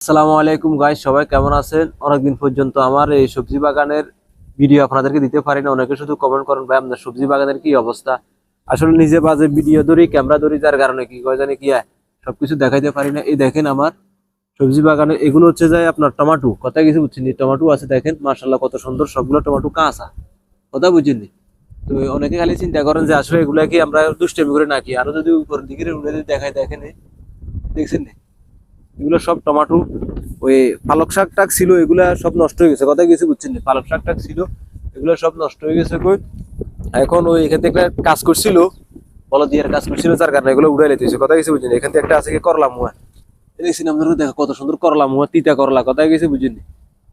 আসসালামু আলাইকুম গাইস, সবাই কেমন আছেন? অনেকদিন পর্যন্ত আমার এই সবজি বাগানের ভিডিও আপনাদেরকে দিতে পারি না। অনেকে শুধু কমেন্ট করেন, ভাই আপনার সবজি বাগানের কি অবস্থা। আসলে নিজে বাজে ভিডিও ধরি, ক্যামেরা ধরি, যার কারণে কি কয় জানি কি সবকিছু দেখাইতে পারি না। এই দেখেন আমার সবজি বাগানে এগুলো হচ্ছে যায় আপনার টমেটো, কথা কিছু বুঝছেন? টমেটো আছে দেখেন, মাশাআল্লাহ কত সুন্দর, সবগুলো টমেটো কাঁচা, কথা বুঝছেন? তো অনেকে খালি চিন্তা করেন যে আসলে এগুলা কি আমরা দুষ্টামি করে নাকি, আরো যদি উপরের দিকে উঠে যদি দেখাই, দেখেন দেখছেন এগুলো সব টমেটো। ওই পালক শাক টাক ছিল, এগুলা সব নষ্ট হয়ে গেছে, কথা কিছু বুঝছেন? পালক শাক টাক ছিল, এগুলো সব নষ্ট হয়ে গেছে কই। এখন ওই এখান থেকে একটা কাজ করছিল, বলো দিয়ার কাজ করছিল, যার কারণে এগুলো উড়াই লেতেছে, কথা কিছু বুঝছেন? এখান থেকে একটা আছে কি করলা মুয়া, দেখছি আপনাদের দেখো কত সুন্দর করলা মুয়া, তিতা করলা, কথা কিছু বুঝছেন?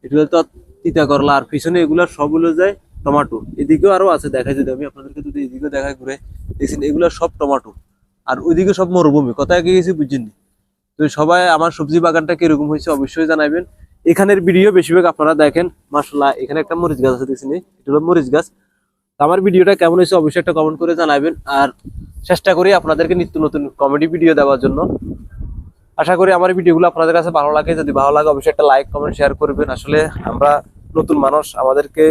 এগুলো তো তিতা করলা, আর পিছনে এগুলা সবগুলো যায় টমাটো। এদিকেও আরো আছে, দেখাই যদি আমি আপনাদেরকে, যদি এদিকেও দেখাই ঘুরে, দেখছেন এগুলা সব টমাটো। আর ওইদিকে সব মরুভূমি, কথা কিছু বুঝছেন? তো সবাই আমার সবজি বাগানটা কিরকম হয়েছে অবশ্যই জানাবেন। এখানের ভিডিও বেশিরভাগ আপনারা দেখেন। মাশাআল্লাহ, এখানে একটা মরিচ গাছ আছে, দেখছেন? এটা হলো মরিচ গাছ। তো আমার ভিডিওটা কেমন হয়েছে অবশ্যই একটা কমেন্ট করে জানাবেন। আর চেষ্টা করি আপনাদেরকে নিত্য নতুন কমেডি ভিডিও দেওয়ার জন্য। আশা করি আমার ভিডিওগুলো আপনাদের কাছে ভালো লাগে। যদি ভালো লাগে অবশ্যই একটা লাইক কমেন্ট শেয়ার করবেন। আসলে আমরা নতুন মানুষ, আমাদেরকে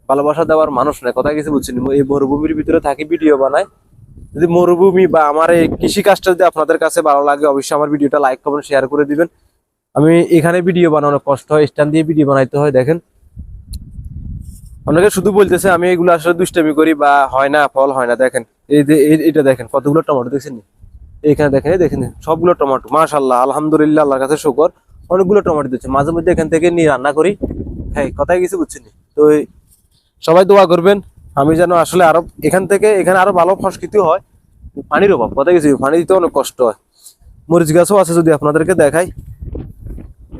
ভালোবাসা দেওয়ার মানুষ নেই, কথা কিছু বুঝছেন? এই মরুভূমির ভিতরে থাকি, ভিডিও বানায়। যদি মরুভূমি বা আমার এই কৃষি কাজটা যদি আপনাদের কাছে ভালো লাগে অবশ্যই আমার ভিডিওটা লাইক কমেন্ট শেয়ার করে দিবেন। আমি এখানে ভিডিও বানানো কষ্ট হয়, স্ট্যান্ড দিয়ে ভিডিও বানাইতে হয়। দেখেন অনেকে শুধু বলতেছে আমি এগুলো আসলে দুষ্টামি করি বা হয় না, ফল হয় না। দেখেন এই যে এটা দেখেন কতগুলো টমেটো, দেখছেন? এইখানে দেখেন, এই দেখেন সবগুলো টমেটো, মাশাআল্লাহ, আলহামদুলিল্লাহ, আল্লাহর কাছে শুকর। অনেকগুলো টমেটো দিচ্ছে, মাঝে মধ্যে এখান থেকে নিয়ে রান্না করি, হ্যাঁ, কথাই কিছু বুঝছেন? তো সবাই দোয়া করবেন আমি যেন আসলে আরো এখান থেকে এখানে আরো ভালো ফসকিত হয়। পানির অভাব, কথা কিছু, পানি দিতে অনেক কষ্ট হয়। মরিচ গাছও আছে, যদি আপনাদেরকে দেখাই,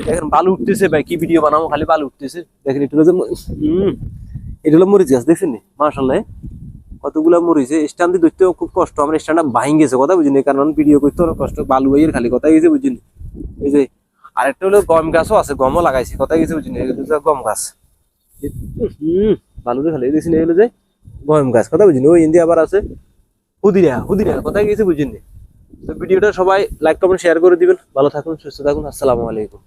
দেখেন বালু উঠতেছে ভাই, কি ভিডিও বানাবো, খালি বালু উঠতেছে। দেখেন এটা হলো এটা হলো মরিচ গাছ, দেখছেন? মাশাআল্লাহ, কতগুলা মরিচ। স্ট্যান্ড দিয়ে ধরতেও খুব কষ্ট, আমার স্ট্যান্ডটা ভাঙ গেছে, কথা বুঝিনি, কারণ ভিডিও করতে অনেক কষ্ট, বালু এর খালি, কথা গেছে বুঝিনি। এই যে আরেকটা হলো গম গাছও আছে, গমও লাগাইছি, কথা গেছে বুঝিনি, গম গাছ। বালু দিয়ে খালি দেখছি, এগুলো যে গম গাছ, কথা বুঝিনি। ওই ইন্ডিয়া আবার আছে হুদিরা, হুদিরা, কথা গেছে বুঝিনি। তো ভিডিওটা সবাই লাইক কমেন্ট শেয়ার করে দিবেন। ভালো থাকুন, সুস্থ থাকুন, আসসালামু আলাইকুম।